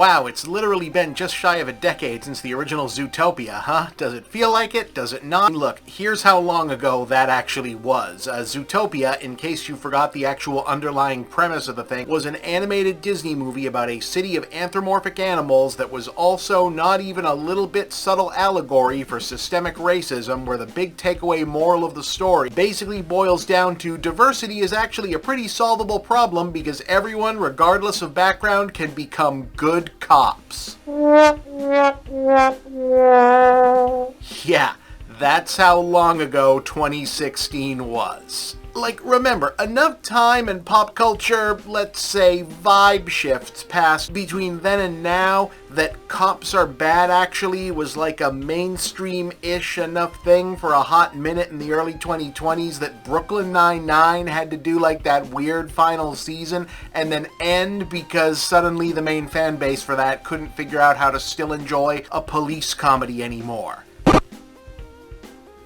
Wow, it's literally been just shy of a decade since the original Zootopia, huh? Does it feel like it? Does it not? Look, here's how long ago that actually was. Zootopia, in case you forgot the actual underlying premise of the thing, was an animated Disney movie about a city of anthropomorphic animals that was also not even a little bit subtle allegory for systemic racism, where the big takeaway moral of the story basically boils down to diversity is actually a pretty solvable problem because everyone, regardless of background, can become good cops. Yeah, that's how long ago 2016 was. Like, remember, enough time and pop culture, let's say, vibe shifts passed between then and now that cops are bad actually was like a mainstream-ish enough thing for a hot minute in the early 2020s that Brooklyn Nine-Nine had to do like that weird final season and then end because suddenly the main fan base for that couldn't figure out how to still enjoy a police comedy anymore.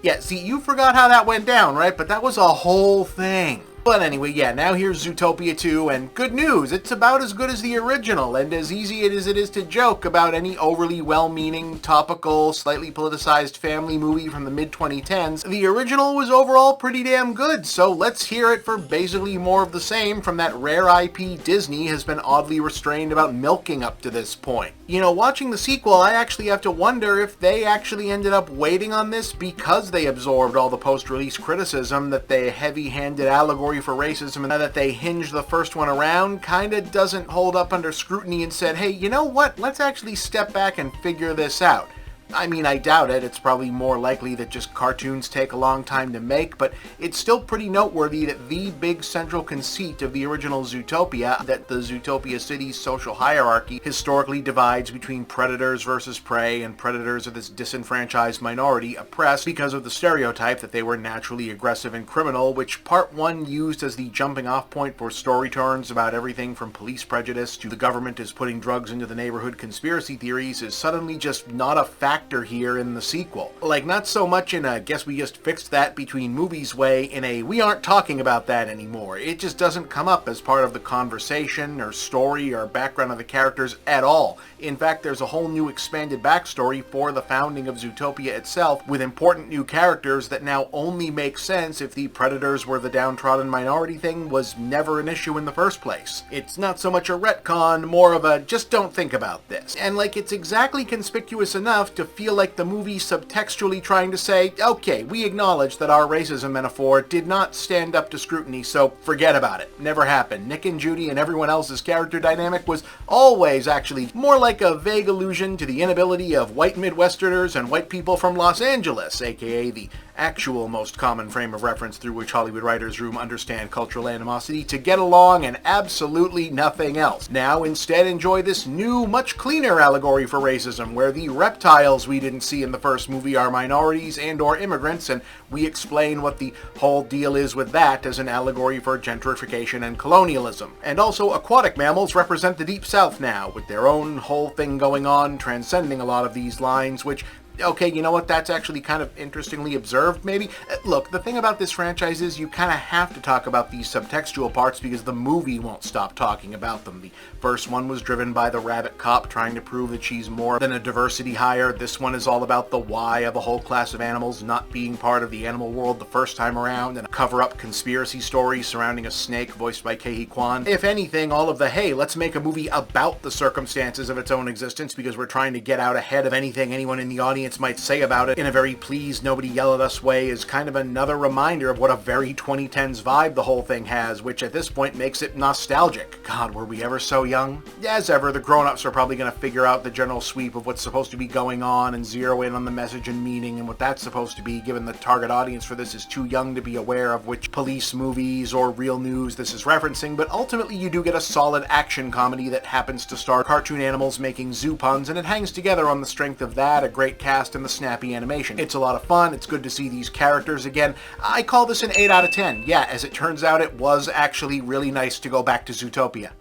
Yeah, see, you forgot how that went down, right? But that was a whole thing. But anyway, yeah, now here's Zootopia 2, and good news, it's about as good as the original, and as easy as it is to joke about any overly well-meaning, topical, slightly politicized family movie from the mid-2010s, the original was overall pretty damn good, so let's hear it for basically more of the same from that rare IP Disney has been oddly restrained about milking up to this point. You know, watching the sequel, I actually have to wonder if they actually ended up waiting on this because they absorbed all the post-release criticism that the heavy-handed allegory for racism and that they hinged the first one around kinda doesn't hold up under scrutiny and said, hey, you know what, let's actually step back and figure this out. I mean, I doubt it. It's probably more likely that just cartoons take a long time to make, but it's still pretty noteworthy that the big central conceit of the original Zootopia, that the Zootopia city's social hierarchy historically divides between predators versus prey, and predators are this disenfranchised minority oppressed because of the stereotype that they were naturally aggressive and criminal, which Part 1 used as the jumping off point for story turns about everything from police prejudice to the government is putting drugs into the neighborhood conspiracy theories, is suddenly just not a factor here in the sequel. Like, not so much in a guess we just fixed that between movies way, in a we aren't talking about that anymore. It just doesn't come up as part of the conversation or story or background of the characters at all. In fact, there's a whole new expanded backstory for the founding of Zootopia itself with important new characters that now only make sense if the predators were the downtrodden minority thing was never an issue in the first place. It's not so much a retcon, more of a just don't think about this. And like, it's exactly conspicuous enough to feel like the movie subtextually trying to say, okay, we acknowledge that our racism metaphor did not stand up to scrutiny, so forget about it. Never happened. Nick and Judy and everyone else's character dynamic was always actually more like a vague allusion to the inability of white Midwesterners and white people from Los Angeles, aka the actual most common frame of reference through which Hollywood writers' room understand cultural animosity, to get along and absolutely nothing else. Now instead enjoy this new, much cleaner allegory for racism, where the reptiles we didn't see in the first movie are minorities and or immigrants, and we explain what the whole deal is with that as an allegory for gentrification and colonialism. And also aquatic mammals represent the Deep South now, with their own whole thing going on, transcending a lot of these lines, which okay, you know what, that's actually kind of interestingly observed, maybe? Look, the thing about this franchise is you kind of have to talk about these subtextual parts because the movie won't stop talking about them. The first one was driven by the rabbit cop trying to prove that she's more than a diversity hire. This one is all about the why of a whole class of animals not being part of the animal world the first time around, and a cover-up conspiracy story surrounding a snake voiced by Ke Kwan. If anything, all of the, hey, let's make a movie about the circumstances of its own existence because we're trying to get out ahead of anything anyone in the audience might say about it in a very please nobody yell at us way, is kind of another reminder of what a very 2010s vibe the whole thing has, which at this point makes it nostalgic. God, were we ever so young? As ever, the grown-ups are probably going to figure out the general sweep of what's supposed to be going on and zero in on the message and meaning and what that's supposed to be, given the target audience for this is too young to be aware of which police movies or real news this is referencing, but ultimately you do get a solid action comedy that happens to star cartoon animals making zoo puns, and it hangs together on the strength of that, a great cast, and the snappy animation. It's a lot of fun. It's good to see these characters again. I call this an 8 out of 10. Yeah, as it turns out, it was actually really nice to go back to Zootopia.